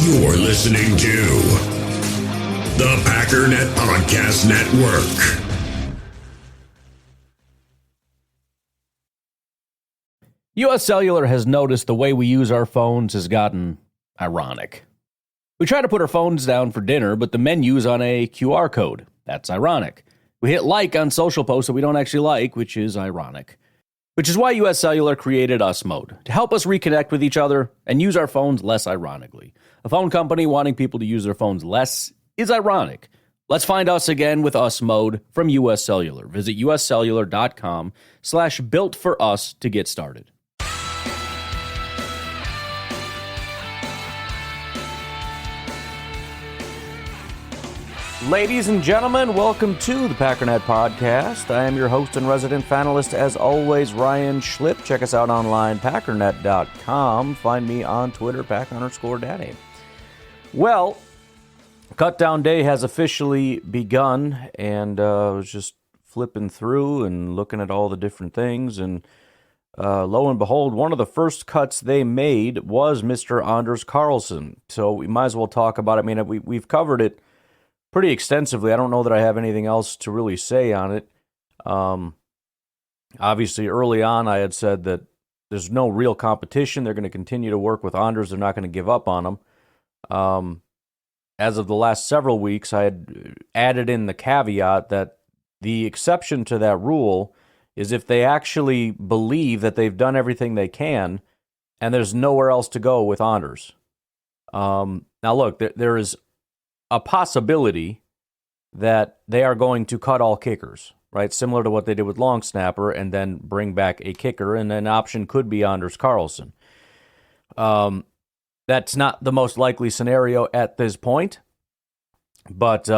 You're listening to the Packernet Podcast Network. U.S. Cellular has noticed the way we use our phones has gotten ironic. We try to put our phones down for dinner, but the menu's on a QR code. That's ironic. We hit like on social posts that we don't actually like, which is ironic. Which is why U.S. Cellular created Us Mode, to help us reconnect with each other and use our phones less ironically. A phone company wanting people to use their phones less is ironic. Let's find us again with Us Mode from U.S. Cellular. Visit uscellular.com/built-for-us to get started. Ladies and gentlemen, welcome to the Packernet Podcast. I am your host and resident fanalist, as always, Ryan Schlip. Check us out online, packernet.com. Find me on Twitter, pack_daddy. Well, Cutdown Day has officially begun, and I was just flipping through and looking at all the different things, and lo and behold, one of the first cuts they made was Mr. Anders Carlson. So we might as well talk about it. I mean, we've covered it pretty extensively. I don't know that I have anything else to really say on it. Obviously, early on, I had said that there's no real competition. They're going to continue to work with Anders. They're not going to give up on him. As of the last several weeks, I had added in the caveat that the exception to that rule is if they actually believe that they've done everything they can and there's nowhere else to go with Anders. Now, look, there is a possibility that they are going to cut all kickers, right? Similar to what they did with long snapper, and then bring back a kicker, and an option could be Anders Carlson. That's not the most likely scenario at this point, but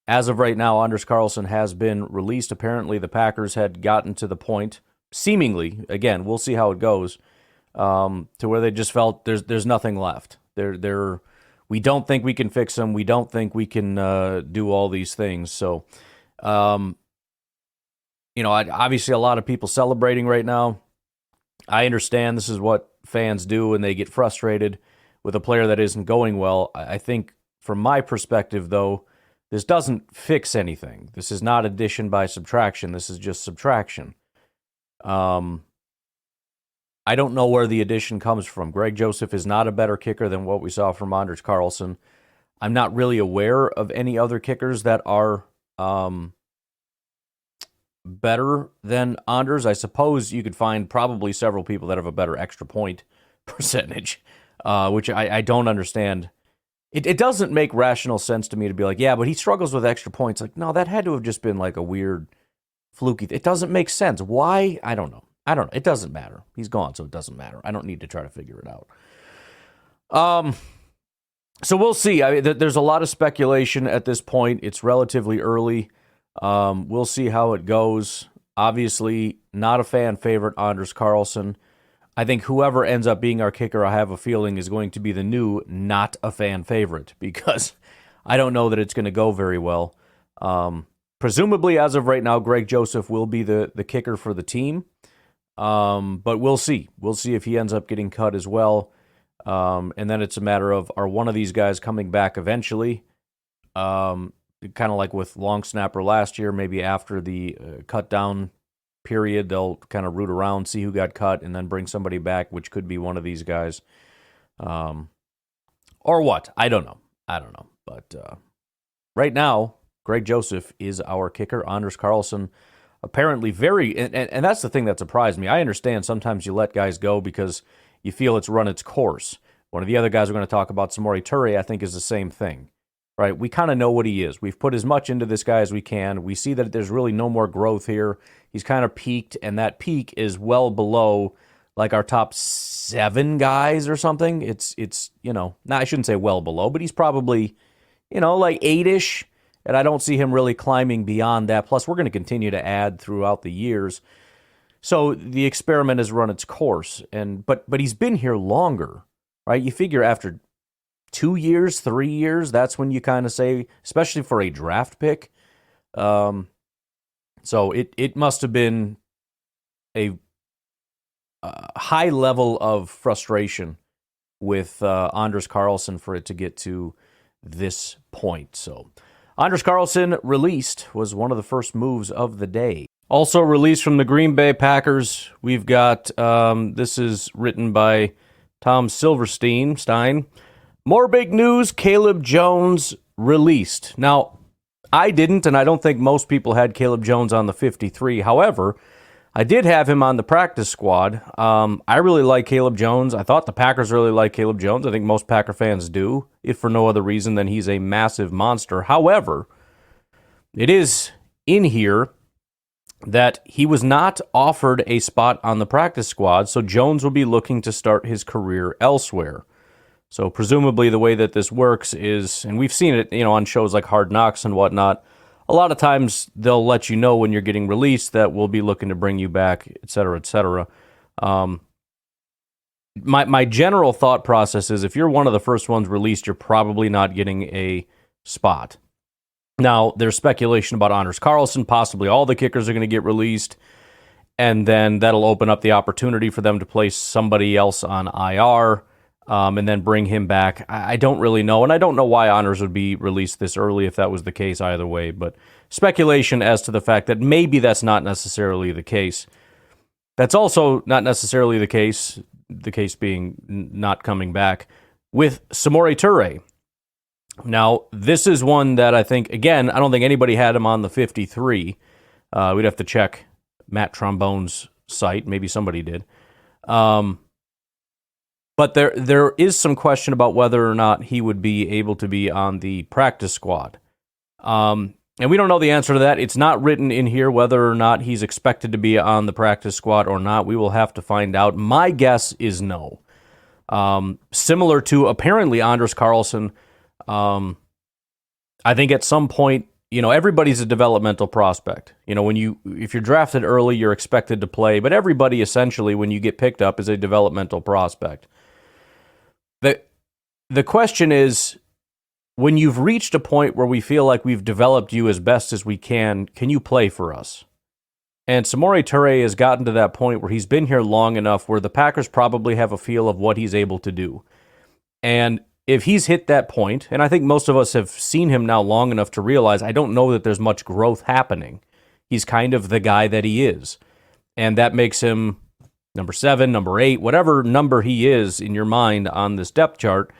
as of right now, Anders Carlson has been released. Apparently, the Packers had gotten to the point, seemingly, again, we'll see how it goes, to where they just felt there's nothing left. We don't think we can fix them. We don't think we can do all these things. So, obviously a lot of people celebrating right now. I understand this is what fans do when they get frustrated with a player that isn't going well. I think from my perspective, though, this doesn't fix anything. This is not addition by subtraction. This is just subtraction. I don't know where the addition comes from. Greg Joseph is not a better kicker than what we saw from Anders Carlson. I'm not really aware of any other kickers that are better than Anders. I suppose you could find probably several people that have a better extra point percentage, which I don't understand. It doesn't make rational sense to me to be like, yeah, but he struggles with extra points. Like, no, that had to have just been like a weird fluky. It doesn't make sense. Why? I don't know. It doesn't matter. He's gone, so it doesn't matter. I don't need to try to figure it out. So we'll see. There's a lot of speculation at this point. It's relatively early. We'll see how it goes. Obviously, not a fan favorite, Anders Carlson. I think whoever ends up being our kicker, I have a feeling, is going to be the new not a fan favorite, because I don't know that it's going to go very well. Presumably, as of right now, Greg Joseph will be the kicker for the team. But we'll see. We'll see if he ends up getting cut as well. And then it's a matter of, are one of these guys coming back eventually? Kind of like with long snapper last year, maybe after the cut down period, they'll kind of root around, see who got cut, and then bring somebody back, which could be one of these guys. Or what? I don't know. But right now, Greg Joseph is our kicker. Anders Carlson, apparently and that's the thing that surprised me. I understand sometimes you let guys go because you feel it's run its course. One of the other guys we're going to talk about, Samori Toure, I think is the same thing, right? We kind of know what he is. We've put as much into this guy as we can. We see that there's really no more growth here. He's kind of peaked, and that peak is well below like our top 7 guys or something. It's I shouldn't say well below, but he's probably, like 8-ish. And I don't see him really climbing beyond that. Plus, we're going to continue to add throughout the years. So the experiment has run its course. But he's been here longer, right? You figure after 2 years, 3 years, that's when you kind of say, especially for a draft pick. So it must have been a high level of frustration with Anders Carlson for it to get to this point. So Anders Carlson released was one of the first moves of the day. Also released from the Green Bay Packers, we've got, this is written by Tom Silverstein. More big news, Caleb Jones released. Now, I didn't, and I don't think most people had Caleb Jones on the 53. However, I did have him on the practice squad. I really like Caleb Jones. I thought the Packers really like Caleb Jones. I think most Packer fans do, if for no other reason than he's a massive monster. However, it is in here that he was not offered a spot on the practice squad, so Jones will be looking to start his career elsewhere. So presumably the way that this works is, and we've seen it, on shows like Hard Knocks and whatnot, a lot of times they'll let you know when you're getting released that we'll be looking to bring you back, et cetera, et cetera. My general thought process is if you're one of the first ones released, you're probably not getting a spot. Now, there's speculation about Anders Carlson. Possibly all the kickers are going to get released, and then that'll open up the opportunity for them to place somebody else on IR and then bring him back. I don't really know, and I don't know why Anders would be released this early if that was the case either way, but speculation as to the fact that maybe that's not necessarily the case. That's also not necessarily the case being not coming back, with Samori Toure. Now, this is one that I think, again, I don't think anybody had him on the 53. We'd have to check Matt Trombone's site. Maybe somebody did. But there is some question about whether or not he would be able to be on the practice squad. And we don't know the answer to that. It's not written in here whether or not he's expected to be on the practice squad or not. We will have to find out. My guess is no. Similar to, apparently, Anders Carlson. I think at some point, everybody's a developmental prospect. If you're drafted early, you're expected to play, but everybody essentially, when you get picked up, is a developmental prospect. The question is, when you've reached a point where we feel like we've developed you as best as we can you play for us? And Samori Toure has gotten to that point where he's been here long enough where the Packers probably have a feel of what he's able to do. And if he's hit that point, and I think most of us have seen him now long enough to realize I don't know that there's much growth happening. He's kind of the guy that he is. And that makes him number 7, number 8, whatever number he is in your mind on this depth chart.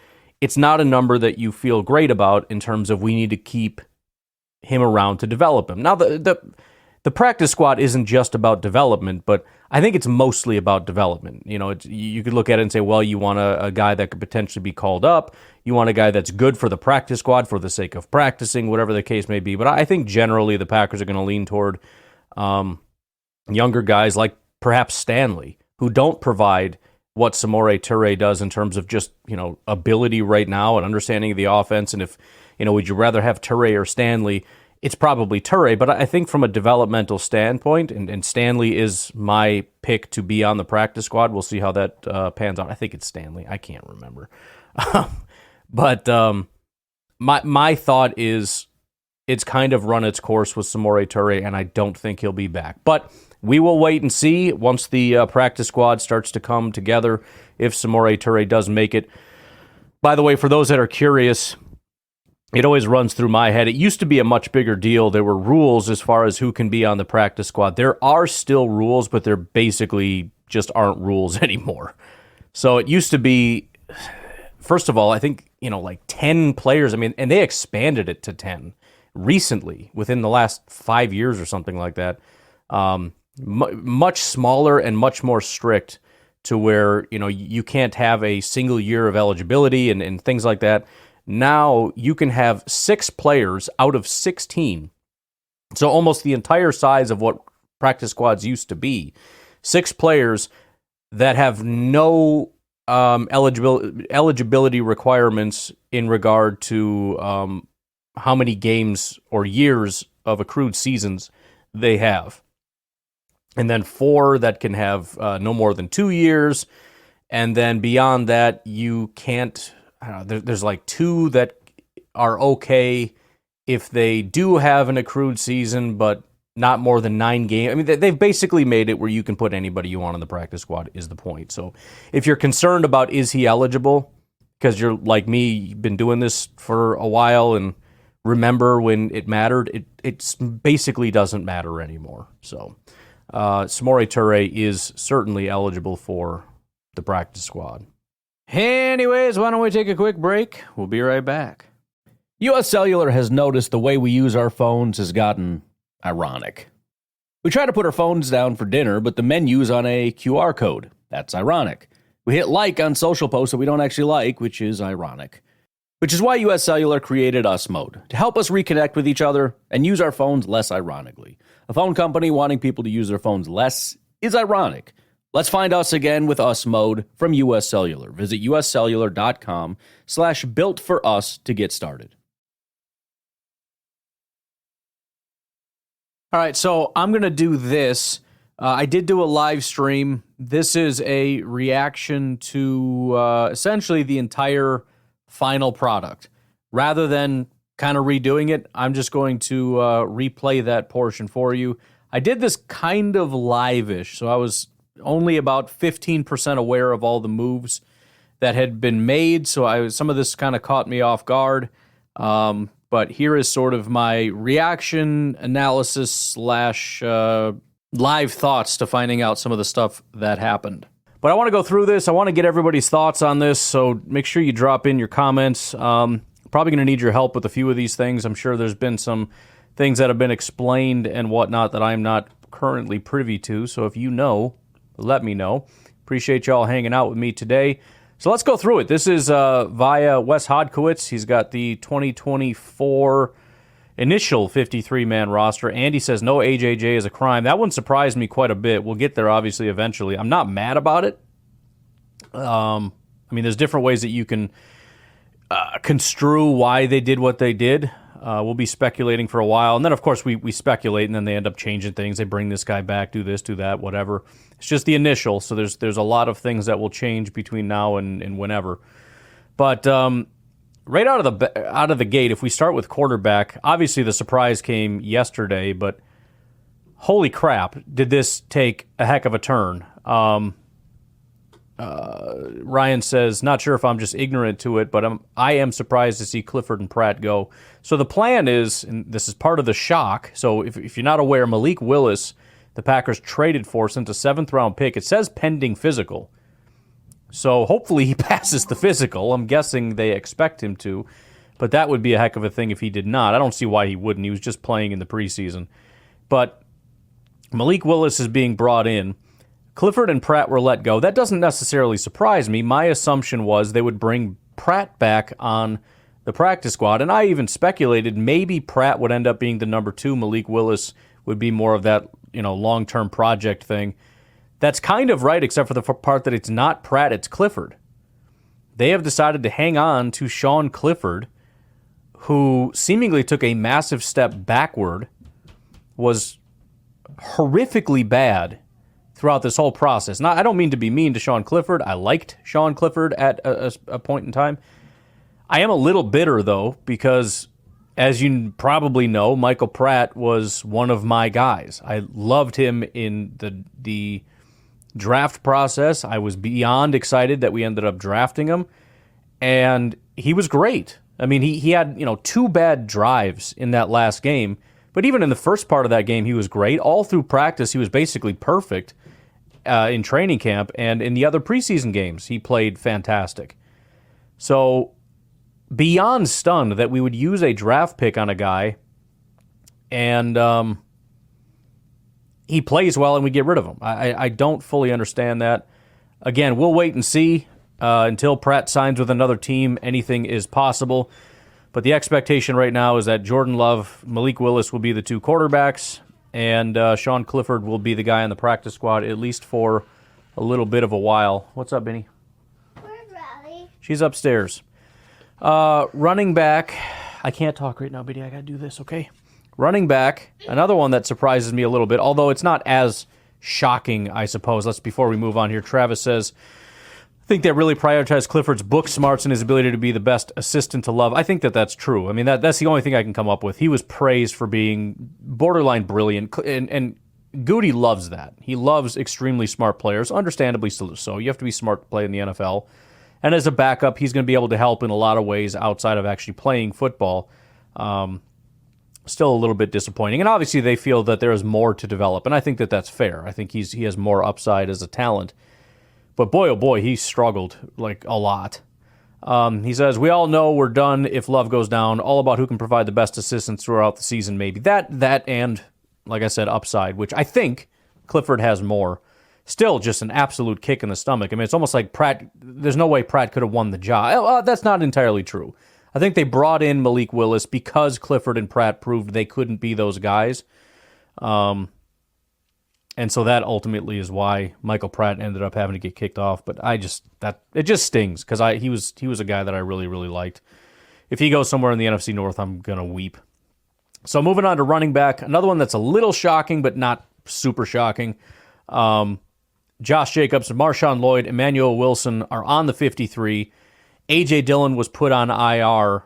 It's not a number that you feel great about in terms of we need to keep him around to develop him. Now, the practice squad isn't just about development, but I think it's mostly about development. You could look at it and say, well, you want a guy that could potentially be called up. You want a guy that's good for the practice squad for the sake of practicing, whatever the case may be. But I think generally the Packers are going to lean toward younger guys like perhaps Stanley, who don't provide what Samori Toure does in terms of just, ability right now and understanding of the offense. And if, would you rather have Toure or Stanley? It's probably Toure, but I think from a developmental standpoint, and Stanley is my pick to be on the practice squad. We'll see how that pans out. I think it's Stanley. I can't remember. But my thought is it's kind of run its course with Samori Toure, and I don't think he'll be back. But we will wait and see once the practice squad starts to come together if Samori Toure does make it. By the way, for those that are curious, it always runs through my head. It used to be a much bigger deal. There were rules as far as who can be on the practice squad. There are still rules, but they're basically just aren't rules anymore. So it used to be, first of all, I think, like 10 players. And they expanded it to 10 recently, within the last 5 years or something like that. Much smaller and much more strict to where, you can't have a single year of eligibility and things like that. Now you can have 6 players out of 16. So almost the entire size of what practice squads used to be. 6 players that have no eligibility requirements in regard to how many games or years of accrued seasons they have. And then 4 that can have no more than 2 years. And then beyond that, you can't... there's like 2 that are okay if they do have an accrued season, but not more than 9 games. I mean, they've basically made it where you can put anybody you want on the practice squad is the point. So if you're concerned about is he eligible, because you're like me, you've been doing this for a while and remember when it mattered, it basically doesn't matter anymore. So Samori Toure is certainly eligible for the practice squad. Anyways, why don't we take a quick break? We'll be right back. US Cellular has noticed the way we use our phones has gotten ironic. We try to put our phones down for dinner, but the menu's on a QR code. That's ironic. We hit like on social posts that we don't actually like, which is ironic. Which is why US Cellular created Us Mode, to help us reconnect with each other and use our phones less ironically. A phone company wanting people to use their phones less is ironic. Let's find us again with Us Mode from US Cellular. Visit uscellular.com/built-for-us to get started. All right, so I'm going to do this. I did do a live stream. This is a reaction to essentially the entire final product. Rather than kind of redoing it, I'm just going to replay that portion for you. I did this kind of live-ish, so I was only about 15% aware of all the moves that had been made, so some of this kind of caught me off guard. But here is sort of my reaction analysis / live thoughts to finding out some of the stuff that happened. But I want to go through this. I want to get everybody's thoughts on this, so make sure you drop in your comments. Probably going to need your help with a few of these things. I'm sure there's been some things that have been explained and whatnot that I'm not currently privy to. So if you know, let me know. Appreciate y'all hanging out with me today. So let's go through it. This is via Wes Hodkiewicz. He's got the 2024 initial 53-man roster. Andy says no AJJ is a crime. That one surprised me quite a bit. We'll get there, obviously, eventually. I'm not mad about it. I mean, there's different ways that you can construe why they did what they did. We'll be speculating for a while. And then, of course, we speculate, and then they end up changing things. They bring this guy back, do this, do that, whatever. It's just the initial, so there's a lot of things that will change between now and whenever. But right out of the gate, if we start with quarterback, obviously the surprise came yesterday, but holy crap, did this take a heck of a turn. Ryan says, not sure if I'm just ignorant to it, but I am surprised to see Clifford and Pratt go. So the plan is, and this is part of the shock, so if you're not aware, Malik Willis, the Packers traded for, sent a 7th-round pick. It says pending physical. So hopefully he passes the physical. I'm guessing they expect him to, but that would be a heck of a thing if he did not. I don't see why he wouldn't. He was just playing in the preseason. But Malik Willis is being brought in. Clifford and Pratt were let go. That doesn't necessarily surprise me. My assumption was they would bring Pratt back on the practice squad, and I even speculated maybe Pratt would end up being the number 2. Malik Willis would be more of that, long-term project thing. That's kind of right, except for the part that it's not Pratt, it's Clifford. They have decided to hang on to Sean Clifford, who seemingly took a massive step backward, was horrifically bad throughout this whole process. Now, I don't mean to be mean to Sean Clifford. I liked Sean Clifford at a point in time. I am a little bitter, though, because, as you probably know, Michael Pratt was one of my guys. I loved him in the draft process. I was beyond excited that we ended up drafting him, and he was great. I mean, he had 2 bad drives in that last game, but even in the first part of that game, he was great. All through practice, he was basically perfect in training camp, and in the other preseason games, he played fantastic. So, beyond stunned that we would use a draft pick on a guy, and he plays well and we get rid of him. I don't fully understand that. Again, we'll wait and see. Until Pratt signs with another team, anything is possible. But the expectation right now is that Jordan Love, Malik Willis will be the 2 quarterbacks, and Sean Clifford will be the guy on the practice squad, at least for a little bit of a while. What's up, Benny? Where's Riley? She's upstairs. Running back. I can't talk right now, Benny. I got to do this, okay? Running back, another one that surprises me a little bit, although it's not as shocking, I suppose. Before we move on here, Travis says, think they really prioritize Clifford's book smarts and his ability to be the best assistant to Love. I think that's true. I mean, that's the only thing I can come up with. He was praised for being borderline brilliant, and Goody loves that. He loves extremely smart players, understandably so. You have to be smart to play in the NFL. And as a backup, he's going to be able to help in a lot of ways outside of actually playing football. Still a little bit disappointing. And obviously they feel that there is more to develop, and I think that's fair. I think he has more upside as a talent. But boy, oh boy, he struggled like a lot. He says, we all know we're done if Love goes down. All about who can provide the best assistance throughout the season, maybe. That and, like I said, upside, which I think Clifford has more. Still just an absolute kick in the stomach. I mean, it's almost like Pratt, there's no way Pratt could have won the job. That's not entirely true. I think they brought in Malik Willis because Clifford and Pratt proved they couldn't be those guys. And so that ultimately is why Michael Pratt ended up having to get kicked off. But it just stings because he was a guy that I really, really liked. If he goes somewhere in the NFC North, I'm going to weep. So moving on to running back, another one that's a little shocking, but not super shocking. Josh Jacobs, Marshawn Lloyd, Emmanuel Wilson are on the 53. A.J. Dillon was put on IR,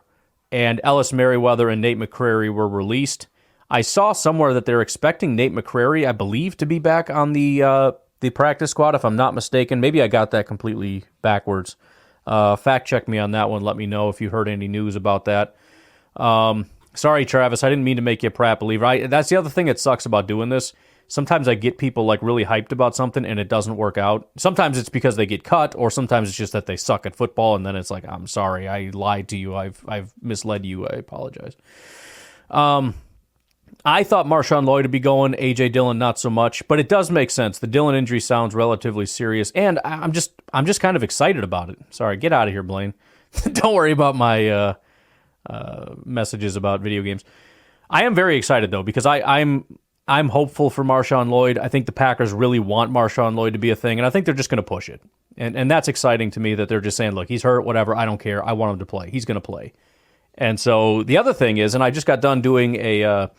and Ellis Merriweather and Nate McCrary were released. I saw somewhere that they're expecting Nate McCrary, I believe, to be back on the practice squad, if I'm not mistaken. Maybe I got that completely backwards. Fact check me on that one. Let me know if you heard any news about that. Sorry, Travis, I didn't mean to make you a Pratt believer. That's the other thing that sucks about doing this. Sometimes I get people like really hyped about something and it doesn't work out. Sometimes it's because they get cut, or sometimes it's just that they suck at football, and then it's like, I'm sorry, I lied to you, I've misled you, I apologize. I thought Marshawn Lloyd would be going, A.J. Dillon not so much, but it does make sense. The Dillon injury sounds relatively serious, and I'm just kind of excited about it. Sorry, get out of here, Blaine. Don't worry about my messages about video games. I am very excited though, because I'm hopeful for Marshawn Lloyd. I think the Packers really want Marshawn Lloyd to be a thing, and I think they're just going to push it. And that's exciting to me that they're just saying, look, he's hurt, whatever, I don't care. I want him to play. He's going to play. And so the other thing is, and I just got done doing a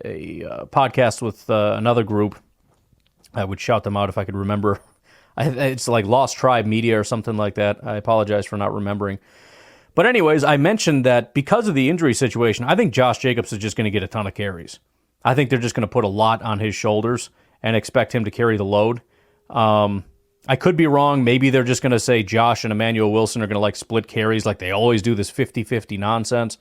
podcast with another group. I would shout them out if I could remember. It's like Lost Tribe Media or something like that. I apologize for not remembering. But anyways, I mentioned that because of the injury situation, I think Josh Jacobs is just going to get a ton of carries. I think they're just going to put a lot on his shoulders and expect him to carry the load. I could be wrong. Maybe they're just going to say Josh and Emmanuel Wilson are going to like split carries like they always do, this 50-50 nonsense.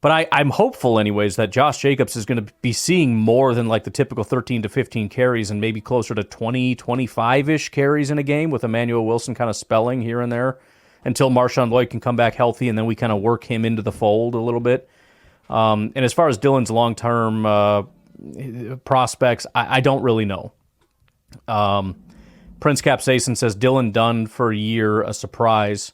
But I'm hopeful anyways that Josh Jacobs is going to be seeing more than like the typical 13 to 15 carries and maybe closer to 20, 25-ish carries in a game, with Emmanuel Wilson kind of spelling here and there until Marshawn Lloyd can come back healthy, and then we kind of work him into the fold a little bit. And as far as Dillon's long-term prospects, I don't really know. Prince Capsaicin says Dillon done for a year, a surprise.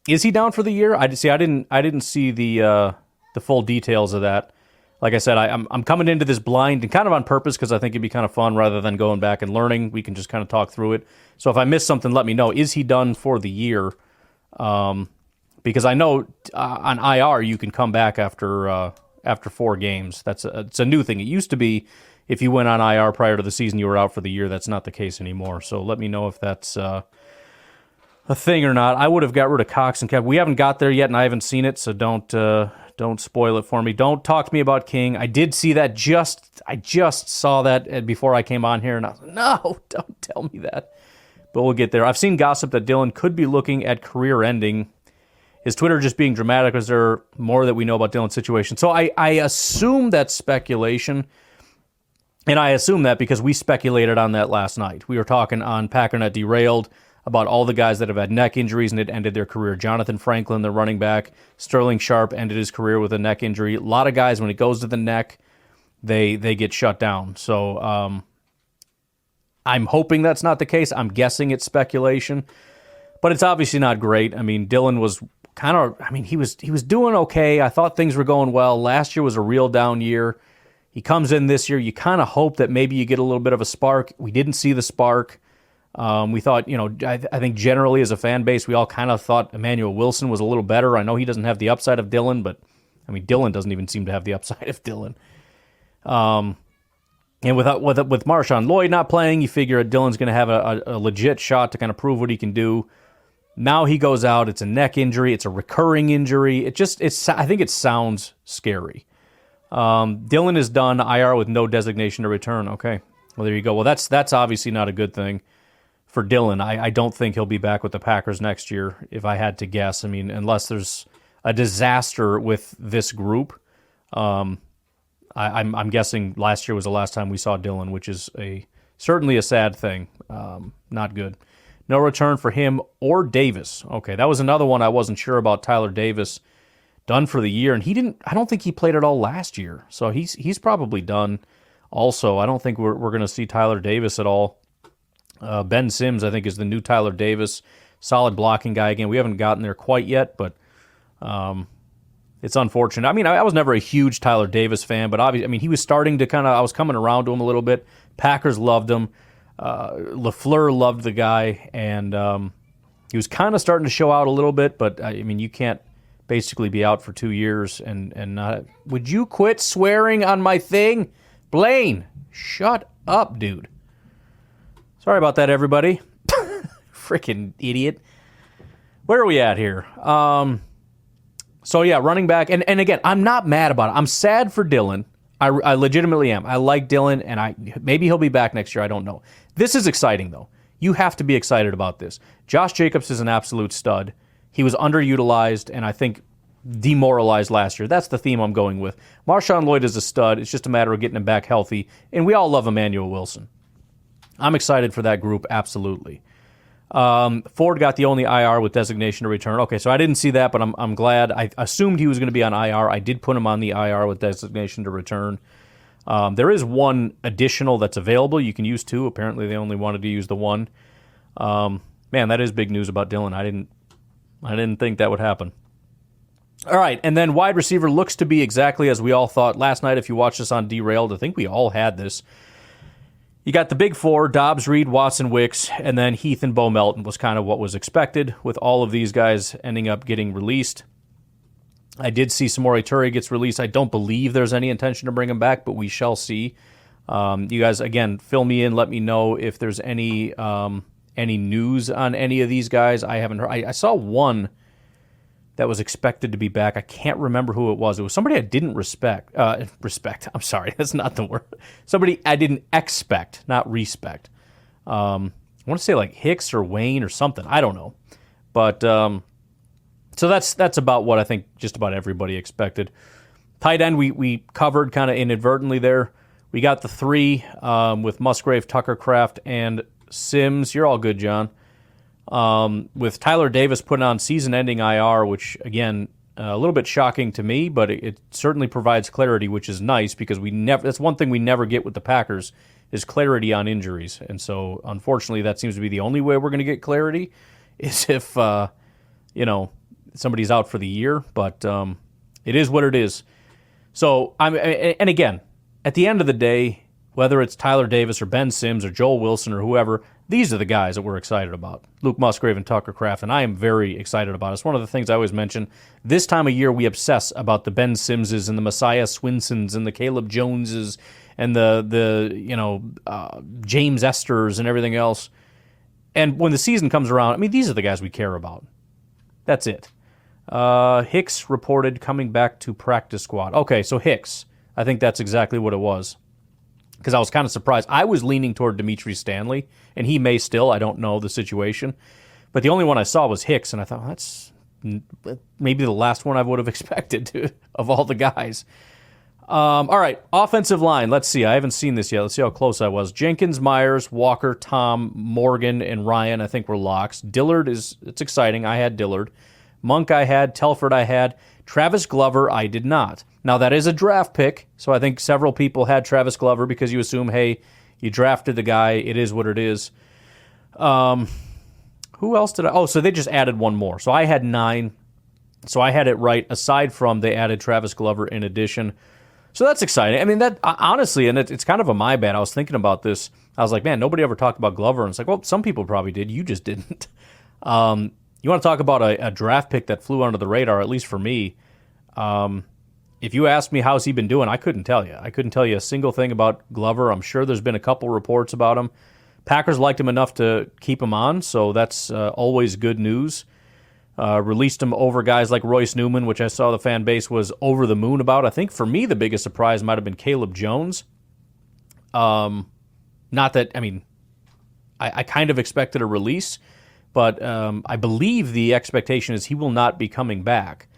Is he down for the year? I didn't see the full details of that. Like I said, I'm coming into this blind and kind of on purpose because I think it'd be kind of fun rather than going back and learning. We can just kind of talk through it. So if I missed something, let me know. Is he done for the year? Because I know on IR you can come back after 4 games. It's a new thing. It used to be if you went on IR prior to the season, you were out for the year. That's not the case anymore. So let me know if that's a thing or not. I would have got rid of Cox and Kev. We haven't got there yet, and I haven't seen it, so don't spoil it for me. Don't talk to me about King. I did see that. I just saw that before I came on here, and I was like, no, don't tell me that. But we'll get there. I've seen gossip that Dillon could be looking at career ending. Is Twitter just being dramatic? Is there more that we know about Dillon's situation? So I assume that's speculation, and I assume that because we speculated on that last night. We were talking on Packernet Derailed about all the guys that have had neck injuries and it ended their career. Jonathan Franklin, the running back. Sterling Sharp ended his career with a neck injury. A lot of guys, when it goes to the neck, they get shut down. So I'm hoping that's not the case. I'm guessing it's speculation, but it's obviously not great. I mean, Dillon was he was doing okay. I thought things were going well. Last year was a real down year. He comes in this year. You kind of hope that maybe you get a little bit of a spark. We didn't see the spark. We thought, I think generally as a fan base, we all kind of thought Emmanuel Wilson was a little better. I know he doesn't have the upside of Dillon, but I mean, Dillon doesn't even seem to have the upside of Dillon. And with Marshawn Lloyd not playing, you figure Dillon's going to have a legit shot to kind of prove what he can do. Now he goes out. It's a neck injury. It's a recurring injury. I think it sounds scary. Dillon is done. IR with no designation to return. Okay. Well, there you go. Well, that's obviously not a good thing for Dillon. I don't think he'll be back with the Packers next year, if I had to guess. I mean, unless there's a disaster with this group. I'm guessing last year was the last time we saw Dillon, which is certainly a sad thing. Not good. No return for him or Davis. Okay, that was another one I wasn't sure about. Tyler Davis done for the year, and I don't think he played at all last year, so he's probably done. Also, I don't think we're going to see Tyler Davis at all. Ben Sims, I think, is the new Tyler Davis. Solid blocking guy. Again, we haven't gotten there quite yet, but it's unfortunate. I mean, I was never a huge Tyler Davis fan, but obviously, I mean, he was starting to I was coming around to him a little bit. Packers loved him. LaFleur loved the guy, and he was kind of starting to show out a little bit, but, I mean, you can't basically be out for 2 years and not... Would you quit swearing on my thing? Blaine, shut up, dude. Sorry about that, everybody. Freaking idiot. Where are we at here? So, yeah, running back. And again, I'm not mad about it. I'm sad for Dillon. I legitimately am. I like Dillon, and maybe he'll be back next year. I don't know. This is exciting, though. You have to be excited about this. Josh Jacobs is an absolute stud. He was underutilized, and I think demoralized last year. That's the theme I'm going with. Marshawn Lloyd is a stud. It's just a matter of getting him back healthy, and we all love Emmanuel Wilson. I'm excited for that group, absolutely. Ford got the only IR with designation to return. Okay, so I didn't see that, but I'm glad. I assumed he was going to be on IR. I did put him on the IR with designation to return. There is one additional that's available. You can use two. Apparently, they only wanted to use the one. Man, that is big news about Dillon. I didn't think that would happen. All right, and then wide receiver looks to be exactly as we all thought last night. If you watched us on Derailed, I think we all had this. You got the big four, Dobbs, Reed, Watson, Wicks, and then Heath and Bo Melton was kind of what was expected, with all of these guys ending up getting released. I did see Samori Toure gets released. I don't believe there's any intention to bring him back, but we shall see. You guys, again, fill me in. Let me know if there's any news on any of these guys. I haven't heard. I saw one that was expected to be back. I can't remember who it was. It was somebody I didn't respect. I'm sorry, that's not the word. Somebody I didn't expect, not respect. I want to say like Hicks or Wayne or something. I don't know. But so that's about what I think just about everybody expected. Tight end we covered kind of inadvertently there. We got the three with Musgrave, Tucker Kraft, and Sims. You're all good, John. With Tyler Davis putting on season-ending IR, which, again, a little bit shocking to me, but it certainly provides clarity, which is nice because that's one thing we never get with the Packers is clarity on injuries. And so, unfortunately, that seems to be the only way we're going to get clarity is if, somebody's out for the year. But it is what it is. So, and again, at the end of the day, whether it's Tyler Davis or Ben Sims or Joel Wilson or whoever, these are the guys that we're excited about. Luke Musgrave and Tucker Kraft, and I am very excited about it. It's one of the things I always mention. This time of year, we obsess about the Ben Simses and the Messiah Swinsons and the Caleb Joneses and the James Esters and everything else. And when the season comes around, I mean, these are the guys we care about. That's it. Hicks reported coming back to practice squad. Okay, so Hicks. I think that's exactly what it was. Because I was kind of surprised. I was leaning toward Dimitri Stanley, and he may still. I don't know the situation. But the only one I saw was Hicks, and I thought, that's maybe the last one I would have expected of all the guys. All right, offensive line. Let's see. I haven't seen this yet. Let's see how close I was. Jenkins, Myers, Walker, Tom, Morgan, and Ryan, I think were locks. Dillard it's exciting. I had Dillard. Monk I had. Telford I had. Travis Glover I did not. Now, that is a draft pick, so I think several people had Travis Glover because you assume, hey, you drafted the guy. It is what it is. Who else did I? Oh, so they just added one more. So I had 9. So I had it right, aside from they added Travis Glover in addition. So that's exciting. I mean, that honestly, and it's kind of a my bad. I was thinking about this. I was like, man, nobody ever talked about Glover. And it's like, well, some people probably did. You just didn't. You want to talk about a draft pick that flew under the radar, at least for me. if you asked me how's he been doing, I couldn't tell you. I couldn't tell you a single thing about Glover. I'm sure there's been a couple reports about him. Packers liked him enough to keep him on, so that's always good news. Released him over guys like Royce Newman, which I saw the fan base was over the moon about. I think for me the biggest surprise might have been Caleb Jones. Not that, I mean, I kind of expected a release, but I believe the expectation is he will not be coming back.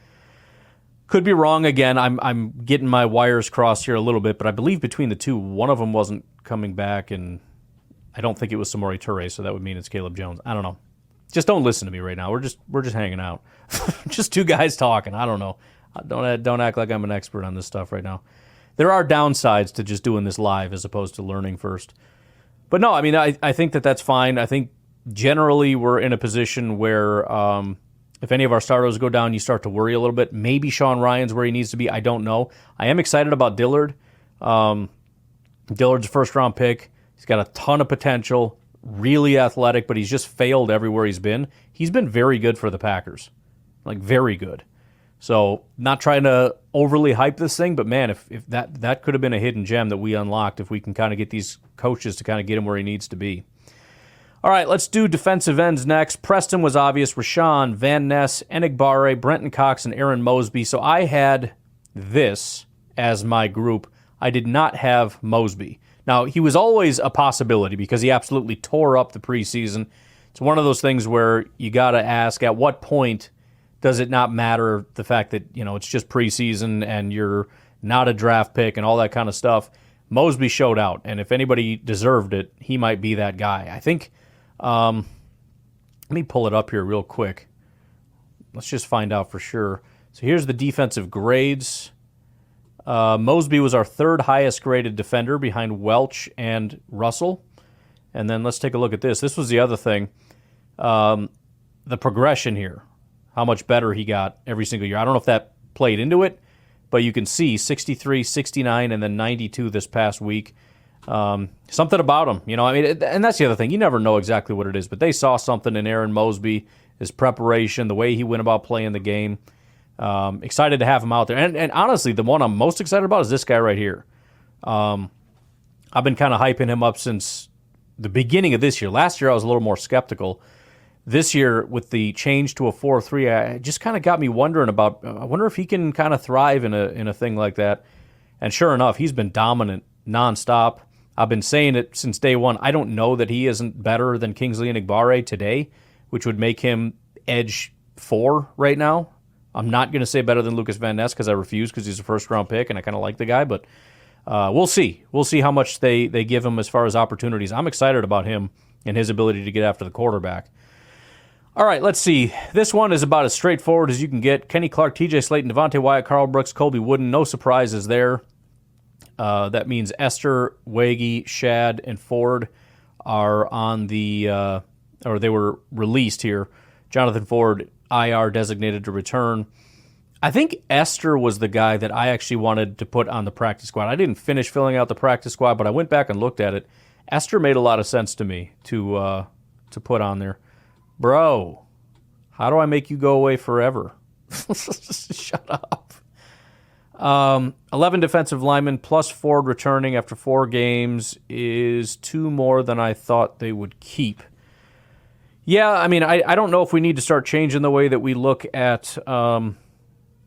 Could be wrong again. I'm getting my wires crossed here a little bit, but I believe between the two, one of them wasn't coming back, and I don't think it was Samori Toure, so that would mean it's Caleb Jones. I don't know. Just don't listen to me right now. We're just hanging out. Just two guys talking. I don't know. Don't act like I'm an expert on this stuff right now. There are downsides to just doing this live as opposed to learning first. But no, I mean, I think that's fine. I think generally we're in a position where if any of our starters go down, you start to worry a little bit. Maybe Sean Ryan's where he needs to be. I don't know. I am excited about Dillard. Dillard's a first-round pick. He's got a ton of potential, really athletic, but he's just failed everywhere he's been. He's been very good for the Packers, like very good. So not trying to overly hype this thing, but man, if that could have been a hidden gem that we unlocked if we can kind of get these coaches to kind of get him where he needs to be. All right, let's do defensive ends next. Preston was obvious. Rashawn, Van Ness, Enigbare, Brenton Cox, and Aaron Mosby. So I had this as my group. I did not have Mosby. Now, he was always a possibility because he absolutely tore up the preseason. It's one of those things where you got to ask, at what point does it not matter the fact that, it's just preseason and you're not a draft pick and all that kind of stuff? Mosby showed out, and if anybody deserved it, he might be that guy. I think, let me pull it up here real quick. Let's just find out for sure. So here's the defensive grades. Mosby was our third highest graded defender behind Welch and Russell. And then let's take a look at this. This was the other thing. The progression here, how much better he got every single year. I don't know if that played into it, but you can see 63, 69, and then 92 this past week. Something about him, and that's the other thing. You never know exactly what it is, but they saw something in Aaron Mosby, his preparation, the way he went about playing the game. Excited to have him out there. And honestly, the one I'm most excited about is this guy right here. I've been kind of hyping him up since the beginning of this year. Last year, I was a little more skeptical. This year, with the change to a 4-3, it just kind of got me wondering about, I wonder if he can kind of thrive in a thing like that. And sure enough, he's been dominant nonstop. I've been saying it since day one. I don't know that he isn't better than Kingsley Enigbare today, which would make him edge 4 right now. I'm not going to say better than Lucas Van Ness because I refuse because he's a first-round pick and I kind of like the guy, but we'll see. We'll see how much they give him as far as opportunities. I'm excited about him and his ability to get after the quarterback. All right, let's see. This one is about as straightforward as you can get. Kenny Clark, TJ Slayton, Devontae Wyatt, Carl Brooks, Colby Wooden. No surprises there. That means Esther, Waggy, Shad, and Ford are on the or they were released here. Jonathan Ford, IR designated to return. I think Esther was the guy that I actually wanted to put on the practice squad. I didn't finish filling out the practice squad, but I went back and looked at it. Esther made a lot of sense to me to put on there. Bro, how do I make you go away forever? Shut up. 11 defensive linemen plus Ford returning after 4 games is 2 more than I thought they would keep. Yeah, I mean, I don't know if we need to start changing the way that we look at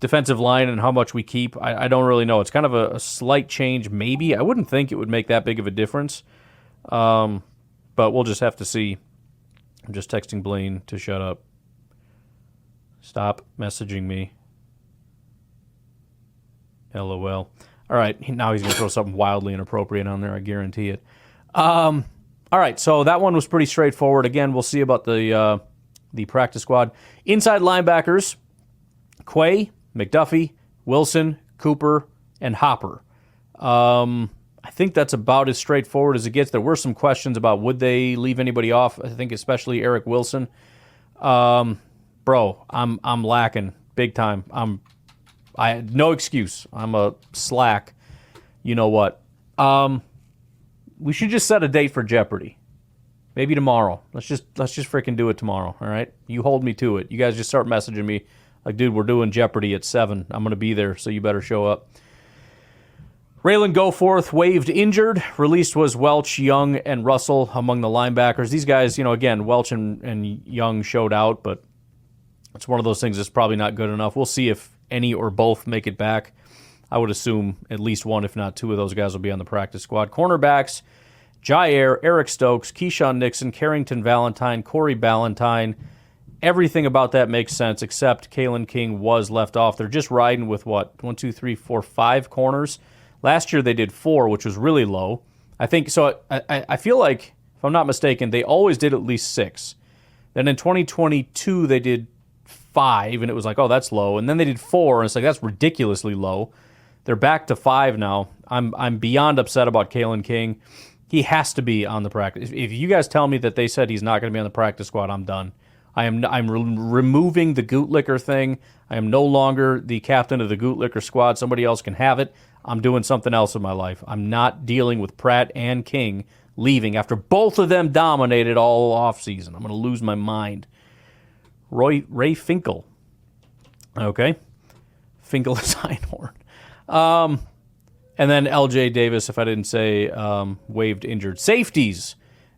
defensive line and how much we keep. I don't really know. It's kind of a slight change, maybe. I wouldn't think it would make that big of a difference, but we'll just have to see. I'm just texting Blaine to shut up. Stop messaging me. LOL. All right, now he's going to throw something wildly inappropriate on there, I guarantee it. All right, so that one was pretty straightforward. Again, we'll see about the practice squad. Inside linebackers, Quay, McDuffie, Wilson, Cooper, and Hopper. I think that's about as straightforward as it gets. There were some questions about would they leave anybody off. I think especially Eric Wilson. Bro, I'm lacking big time. I had no excuse. I'm a slack. You know what? We should just set a date for Jeopardy. Maybe tomorrow. Let's just freaking do it tomorrow. All right. You hold me to it. You guys just start messaging me Like, dude, we're doing Jeopardy at 7. I'm going to be there, so you better show up. Raylan Goforth waived injured. Released was Welch, Young, and Russell among the linebackers. These guys, again, Welch and Young showed out, but it's one of those things that's probably not good enough. We'll see if any or both make it back. I would assume at least one, if not two of those guys will be on the practice squad. Cornerbacks, Jair, Eric Stokes, Keyshawn Nixon, Carrington Valentine, Corey Ballantyne. Everything about that makes sense, except Kalen King was left off. They're just riding with, 5 corners. Last year they did 4, which was really low. I think so. I feel like, if I'm not mistaken, they always did at least 6. Then in 2022 they did 5, and it was like, oh, that's low. And then they did 4, and it's like, that's ridiculously low. They're back to 5 now. I'm beyond upset about Kalen King. He has to be on the practice. If you guys tell me that they said he's not going to be on the practice squad, I'm done. I'm removing the Gootlicker thing. I am no longer the captain of the Gootlicker squad. Somebody else can have it. I'm doing something else in my life. I'm not dealing with Pratt and King leaving after both of them dominated all offseason. I'm going to lose my mind. Ray Finkel. Okay. Finkel is Einhorn. And then L.J. Davis, if I didn't say, waived injured. Safeties.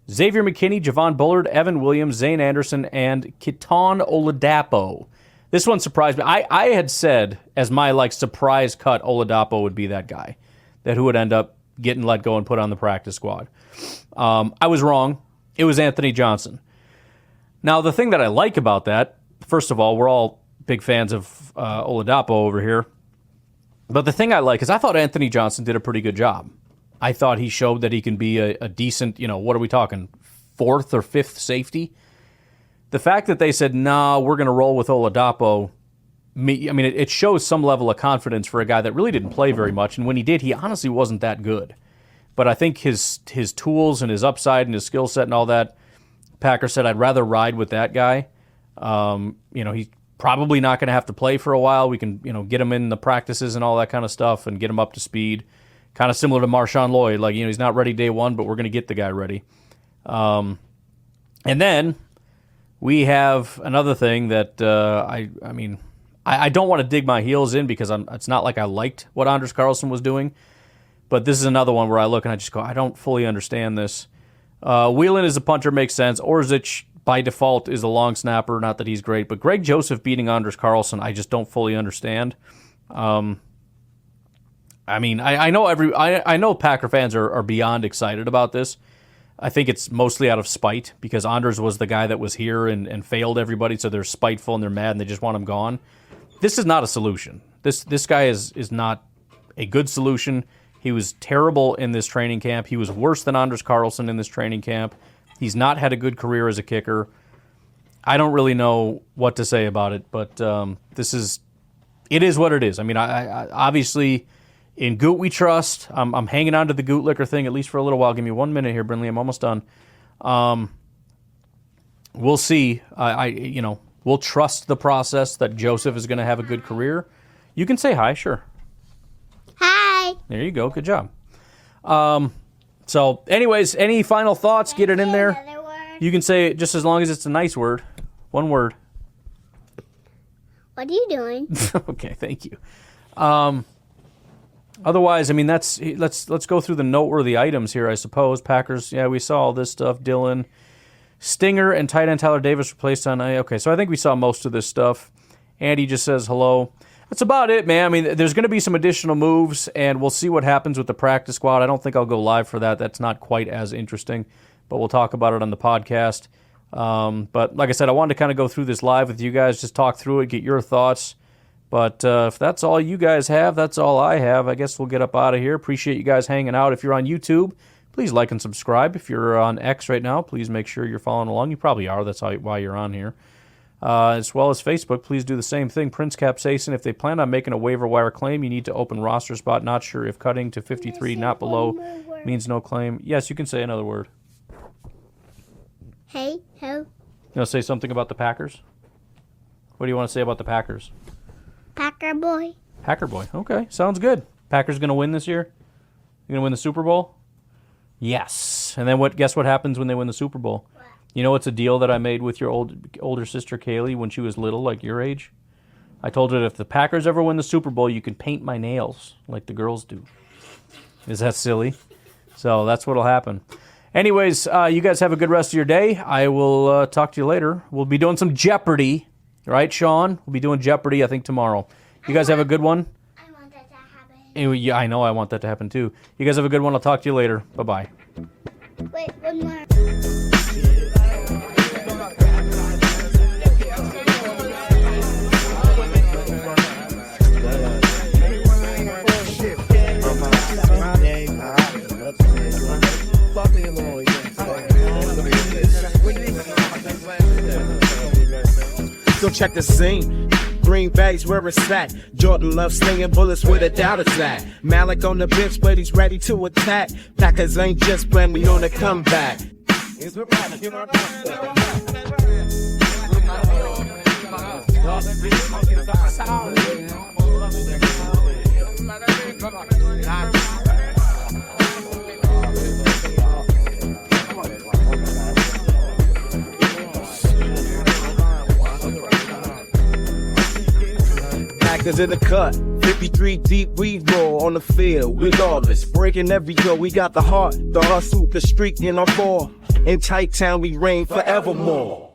Xavier McKinney, Javon Bullard, Evan Williams, Zane Anderson, and Keaton Oladapo. This one surprised me. I had said, as my surprise cut, Oladapo would be that guy who would end up getting let go and put on the practice squad. I was wrong. It was Anthony Johnson. Now, the thing that I like about that, first of all, we're all big fans of Oladapo over here. But the thing I like is I thought Anthony Johnson did a pretty good job. I thought he showed that he can be a decent, what are we talking, 4th or 5th safety? The fact that they said, nah, we're going to roll with Oladapo, it shows some level of confidence for a guy that really didn't play very much. And when he did, he honestly wasn't that good. But I think his tools and his upside and his skill set and all that, Packer said, I'd rather ride with that guy. He's probably not going to have to play for a while. We can, get him in the practices and all that kind of stuff and get him up to speed. Kind of similar to Marshawn Lloyd. He's not ready day one, but we're going to get the guy ready. And then we have another thing that I don't want to dig my heels in because it's not like I liked what Anders Carlson was doing. But this is another one where I look and I just go, I don't fully understand this. Whelan as a punter makes sense. Orzic, by default, is a long snapper. Not that he's great. But Greg Joseph beating Anders Carlson, I just don't fully understand. I know Packer fans are beyond excited about this. I think it's mostly out of spite because Anders was the guy that was here and failed everybody, so they're spiteful and they're mad and they just want him gone. This is not a solution. This guy is not a good solution. He was terrible in this training camp. He was worse than Anders Carlson in this training camp. He's not had a good career as a kicker. I don't really know what to say about it, but it is what it is. I obviously... In Goot we trust. I'm hanging on to the Gootlicker thing at least for a little while. Give me 1 minute here, Brinley. I'm almost done. We'll see. We'll trust the process that Joseph is going to have a good career. You can say hi, sure. Hi. There you go. Good job. So, anyways, any final thoughts? Get it in there. Another word. You can say it just as long as it's a nice word. One word. What are you doing? Okay, thank you. Otherwise, let's go through the noteworthy items here, I suppose. Packers, we saw all this stuff. Dylan, Stinger, and tight end Tyler Davis replaced on A. Okay, so I think we saw most of this stuff. Andy just says hello. That's about it, man. There's going to be some additional moves, and we'll see what happens with the practice squad. I don't think I'll go live for that. That's not quite as interesting, but we'll talk about it on the podcast. But like I said, I wanted to kind of go through this live with you guys, just talk through it, get your thoughts. But if that's all you guys have, that's all I have. I guess we'll get up out of here. Appreciate you guys hanging out. If you're on YouTube, please like and subscribe. If you're on X right now, please make sure you're following along. You probably are. That's why you're on here. As well as Facebook, please do the same thing. Prince Capsaicin, if they plan on making a waiver wire claim, you need to open roster spot. Not sure if cutting to 53, not below, means no claim. Yes, you can say another word. Hey, ho. You want to say something about the Packers? What do you want to say about the Packers? Packer boy. Packer boy. Okay, sounds good. Packers going to win this year? You going to win the Super Bowl? Yes. And then guess what happens when they win the Super Bowl? What? You know what's a deal that I made with your older sister Kaylee when she was little, like your age? I told her if the Packers ever win the Super Bowl, you can paint my nails like the girls do. Is that silly? So that's what'll happen. Anyways, you guys have a good rest of your day. I will talk to you later. We'll be doing some Jeopardy, right, Sean? We'll be doing Jeopardy, I think, tomorrow. You guys have a good one? I want that to happen. Yeah, I know I want that to happen, too. You guys have a good one. I'll talk to you later. Bye-bye. Wait, one more. Go check the scene. Green Bay's where it's at. Jordan loves slinging bullets without a sack. Malik on the bench, but he's ready to attack. Packers ain't just playing, we on the comeback. Packers in the cut, 53 deep, we roll on the field, regardless. Breaking every door, we got the heart, the hustle, the streak in our ball. In tight town, we reign forevermore.